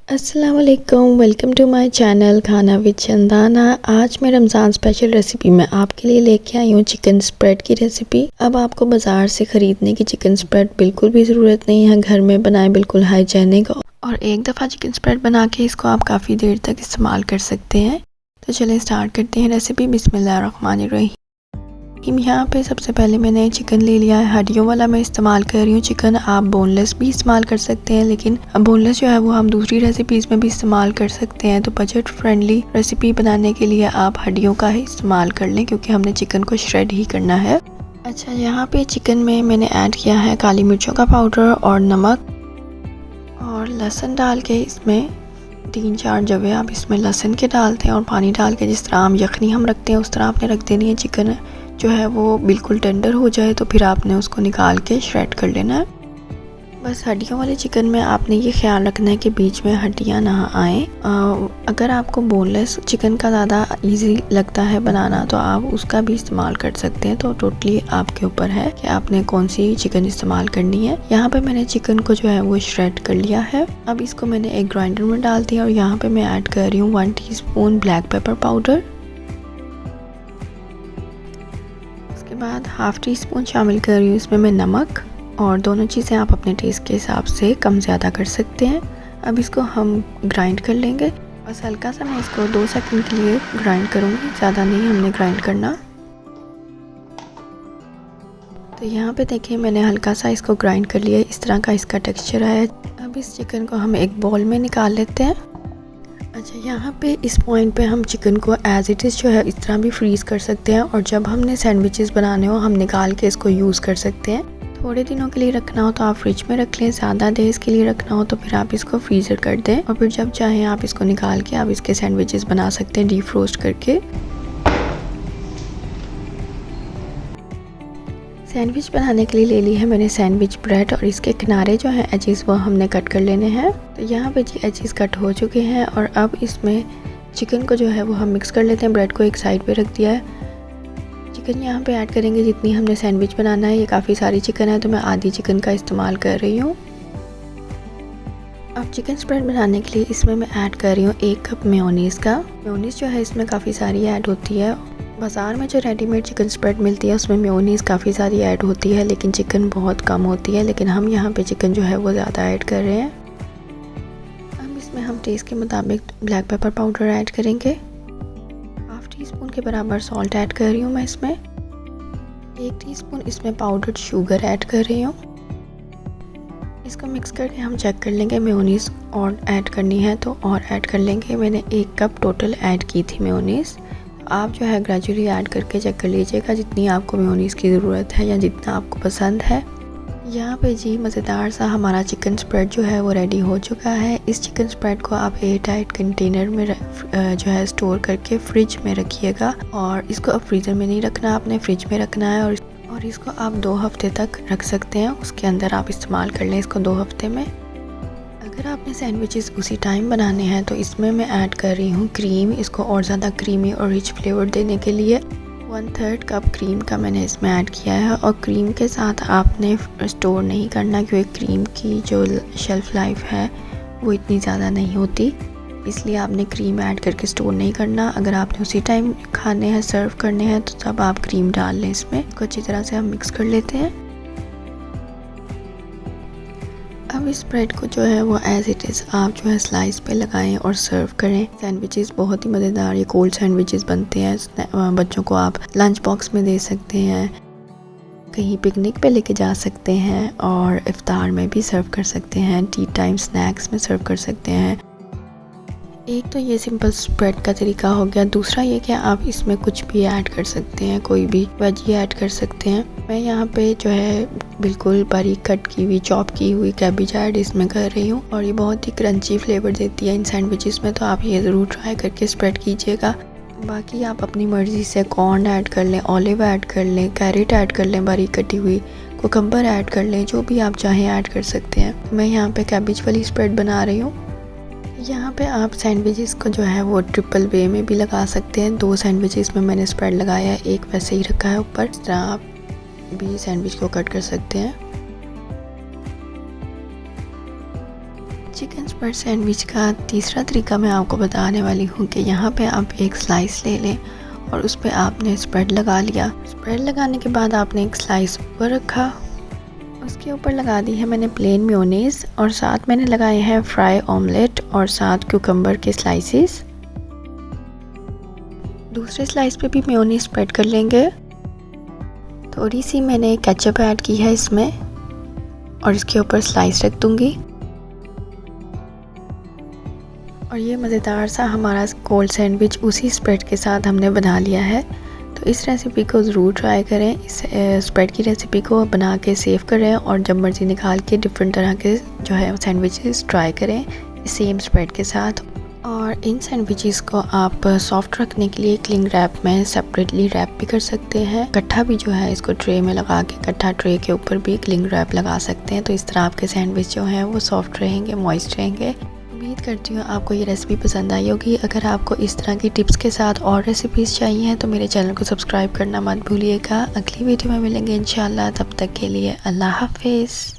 अस्सलाम वालेकुम, welcome to my channel खाना विद चंदाना। आज मैं रमज़ान स्पेशल रेसिपी में आपके लिए लेके आई हूँ चिकन स्प्रेड की रेसिपी। अब आपको बाज़ार से ख़रीदने की चिकन स्प्रेड बिल्कुल भी ज़रूरत नहीं है, घर में बनाए बिल्कुल हाइजेनिक। और एक दफ़ा चिकन स्प्रेड बना के इसको आप काफ़ी देर तक इस्तेमाल कर सकते हैं। तो चलें स्टार्ट करते हैं रेसिपी। बिस्मिल्लाहिर्रहमानिर्रहीम। यहाँ पे सबसे पहले मैंने चिकन ले लिया है, हड्डियों वाला मैं इस्तेमाल कर रही हूँ चिकन। आप बोनलेस भी इस्तेमाल कर सकते हैं, लेकिन बोनलेस जो है वो हम दूसरी रेसिपीज़ में भी इस्तेमाल कर सकते हैं। तो बजट फ्रेंडली रेसिपी बनाने के लिए आप हड्डियों का ही इस्तेमाल कर लें, क्योंकि हमने चिकन को श्रेड ही करना है। अच्छा, यहाँ पे चिकन में मैंने ऐड किया है काली मिर्चों का पाउडर और नमक और लहसुन डाल के इसमें 3-4 जवे आप इसमें लहसुन के डालते हैं और पानी डाल के जिस तरह हम यखनी हम रखते हैं उस तरह आपने रख देनी है। चिकन जो है वो बिल्कुल टेंडर हो जाए तो फिर आपने उसको निकाल के श्रेड कर लेना है। बस हड्डियों वाले चिकन में आपने ये ख्याल रखना है कि बीच में हड्डियां ना आए। अगर आपको बोनलेस चिकन का ज़्यादा इजी लगता है बनाना तो आप उसका भी इस्तेमाल कर सकते हैं। तो टोटली आपके ऊपर है कि आपने कौन सी चिकन इस्तेमाल करनी है। यहाँ पे मैंने चिकन को जो है वो श्रेड कर लिया है। अब इसको मैंने एक ग्राइंडर में डाल दिया और यहाँ पे मैं ऐड कर रही हूँ 1 टीस्पून ब्लैक पेपर पाउडर। उसके बाद हाफ़ टी स्पून शामिल कर रही हूँ इसमें मैं नमक, और दोनों चीज़ें आप अपने टेस्ट के हिसाब से कम ज़्यादा कर सकते हैं। अब इसको हम ग्राइंड कर लेंगे। बस हल्का सा मैं इसको 2 सेकंड के लिए ग्राइंड करूँगी, ज़्यादा नहीं हमने ग्राइंड करना। तो यहाँ पे देखिए मैंने हल्का सा इसको ग्राइंड कर लिया, इस तरह का इसका टेक्सचर आया। अब इस चिकन को हम एक बाउल में निकाल लेते हैं। अच्छा, यहाँ पे इस पॉइंट पे हम चिकन को एज इट इज़ जो है इस तरह भी फ्रीज़ कर सकते हैं, और जब हमने सैंडविचेस बनाने हो हम निकाल के इसको यूज़ कर सकते हैं। थोड़े दिनों के लिए रखना हो तो आप फ्रिज में रख लें, ज़्यादा डेज़ के लिए रखना हो तो फिर आप इसको फ्रीज़र कर दें, और फिर जब चाहें आप इसको निकाल के आप इसके सैंडविचेस बना सकते हैं डीप रोस्ट करके। सैंडविच बनाने के लिए ले ली है मैंने सैंडविच ब्रेड, और इसके किनारे जो हैं एजेस वो हमने कट कर लेने हैं। तो यहाँ पे जी एजेस कट हो चुके हैं, और अब इसमें चिकन को जो है वो हम मिक्स कर लेते हैं। ब्रेड को एक साइड पे रख दिया है। चिकन यहाँ पे ऐड करेंगे जितनी हमने सैंडविच बनाना है। ये काफ़ी सारी चिकन है तो मैं आधी चिकन का इस्तेमाल कर रही हूँ। अब चिकन स्प्रेड बनाने के लिए इसमें मैं ऐड कर रही हूँ 1 कप मेयोनीज़ का। मेयोनीज़ जो है इसमें काफ़ी सारी ऐड होती है। बाज़ार में जो रेडीमेड चिकन स्प्रेड मिलती है उसमें मेयोनीज़ काफ़ी सारी ऐड होती है, लेकिन चिकन बहुत कम होती है। लेकिन हम यहाँ पे चिकन जो है वो ज़्यादा ऐड कर रहे हैं। अब इसमें हम टेस्ट के मुताबिक ब्लैक पेपर पाउडर ऐड करेंगे। हाफ़ टी स्पून के बराबर सॉल्ट ऐड कर रही हूँ मैं इसमें। 1 टीस्पून इसमें पाउडर्ड शुगर ऐड कर रही हूँ। इसको मिक्स करके हम चेक कर लेंगे मेयोनीज़ और ऐड करनी है तो और ऐड कर लेंगे। मैंने 1 कप टोटल ऐड की थी मेयोनीज़। आप जो है ग्रेजुअली ऐड करके चेक कर लीजिएगा जितनी आपको मेयोनीज़ की ज़रूरत है या जितना आपको पसंद है। यहाँ पे जी मज़ेदार सा हमारा चिकन स्प्रेड जो है वो रेडी हो चुका है। इस चिकन स्प्रेड को आप एयर टाइट कंटेनर में जो है स्टोर करके फ्रिज में रखिएगा, और इसको अब फ्रीज़र में नहीं रखना, आपने फ्रिज में रखना है। और इसको आप 2 हफ्ते तक रख सकते हैं, उसके अंदर आप इस्तेमाल कर लें इसको 2 हफ्ते में। अगर आपने सैंडविचेस उसी टाइम बनाने हैं तो इसमें मैं ऐड कर रही हूँ क्रीम, इसको और ज़्यादा क्रीमी और रिच फ्लेवर देने के लिए। 1/3 कप क्रीम का मैंने इसमें ऐड किया है, और क्रीम के साथ आपने स्टोर नहीं करना क्योंकि क्रीम की जो शेल्फ़ लाइफ है वो इतनी ज़्यादा नहीं होती, इसलिए आपने क्रीम ऐड करके स्टोर नहीं करना। अगर आपने उसी टाइम खाने हैं, सर्व करने हैं, तो तब आप क्रीम डाल लें इसमें। इसको अच्छी तरह से हम मिक्स कर लेते हैं। अब इस ब्रेड को जो है वो एज इट इज़ आप जो है स्लाइस पे लगाएं और सर्व करें। सैंडविचेस बहुत ही मज़ेदार ये कोल्ड सैंडविचेस बनते हैं। बच्चों को आप लंच बॉक्स में दे सकते हैं, कहीं पिकनिक पे लेके जा सकते हैं, और इफ्तार में भी सर्व कर सकते हैं, टी टाइम स्नैक्स में सर्व कर सकते हैं। एक तो ये सिंपल स्प्रेड का तरीका हो गया। दूसरा ये कि आप इसमें कुछ भी ऐड कर सकते हैं, कोई भी वेजी ऐड कर सकते हैं। मैं यहाँ पे जो है बिल्कुल बारीक कट की हुई चॉप की हुई कैबेज ऐड इसमें कर रही हूँ, और ये बहुत ही क्रंची फ्लेवर देती है इन सैंडविचेस में, तो आप ये ज़रूर ट्राई करके स्प्रेड कीजिएगा। बाकी आप अपनी मर्ज़ी से कॉर्न ऐड कर लें, ऑलिव ऐड कर लें, कैरेट ऐड कर लें बारीक कटी हुई, कुकम्बर ऐड कर लें, जो भी आप चाहें ऐड कर सकते हैं। मैं यहाँ पे कैबेज वाली स्प्रेड बना रही हूँ। यहाँ पे आप सैंडविचेस को जो है वो ट्रिपल वे में भी लगा सकते हैं। 2 सैंडविचेस में मैंने स्प्रेड लगाया है, एक वैसे ही रखा है ऊपर। इस तरह आप भी सैंडविच को कट कर सकते हैं। चिकन स्प्रेड सैंडविच का तीसरा तरीका मैं आपको बताने वाली हूँ कि यहाँ पे आप एक स्लाइस ले लें और उस पर आपने स्प्रेड लगा लिया। स्प्रेड लगाने के बाद आपने एक स्लाइस ऊपर रखा, उसके ऊपर लगा दी है मैंने प्लेन मेयोनीज़ और साथ मैंने लगाए हैं फ्राई ऑमलेट और साथ क्यूकम्बर के स्लाइसेस। दूसरे स्लाइस पे भी मेयोनीज़ स्प्रेड कर लेंगे। थोड़ी सी मैंने केचप ऐड की है इसमें और इसके ऊपर स्लाइस रख दूंगी और ये मज़ेदार सा हमारा कोल्ड सैंडविच उसी स्प्रेड के साथ हमने बना लिया है। तो इस रेसिपी को ज़रूर ट्राई करें। इस स्प्रेड की रेसिपी को बना के सेव करें और जब मर्ज़ी निकाल के डिफरेंट तरह के जो है सैंडविचेस ट्राई करें सेम स्प्रेड के साथ। और इन सैंडविचेस को आप सॉफ्ट रखने के लिए क्लिंग रैप में सेपरेटली रैप भी कर सकते हैं। इकट्ठा भी जो है इसको ट्रे में लगा के इकट्ठा ट्रे के ऊपर भी क्लिंग रैप लगा सकते हैं। तो इस तरह आपके सैंडविच जो हैं वो सॉफ्ट रहेंगे, मॉइस्ट रहेंगे। उम्मीद करती हूँ आपको ये रेसिपी पसंद आई होगी। अगर आपको इस तरह की टिप्स के साथ और रेसिपीज़ चाहिए हैं तो मेरे चैनल को सब्सक्राइब करना मत भूलिएगा। अगली वीडियो में मिलेंगे इंशाल्लाह। तब तक के लिए अल्लाह हाफिज़।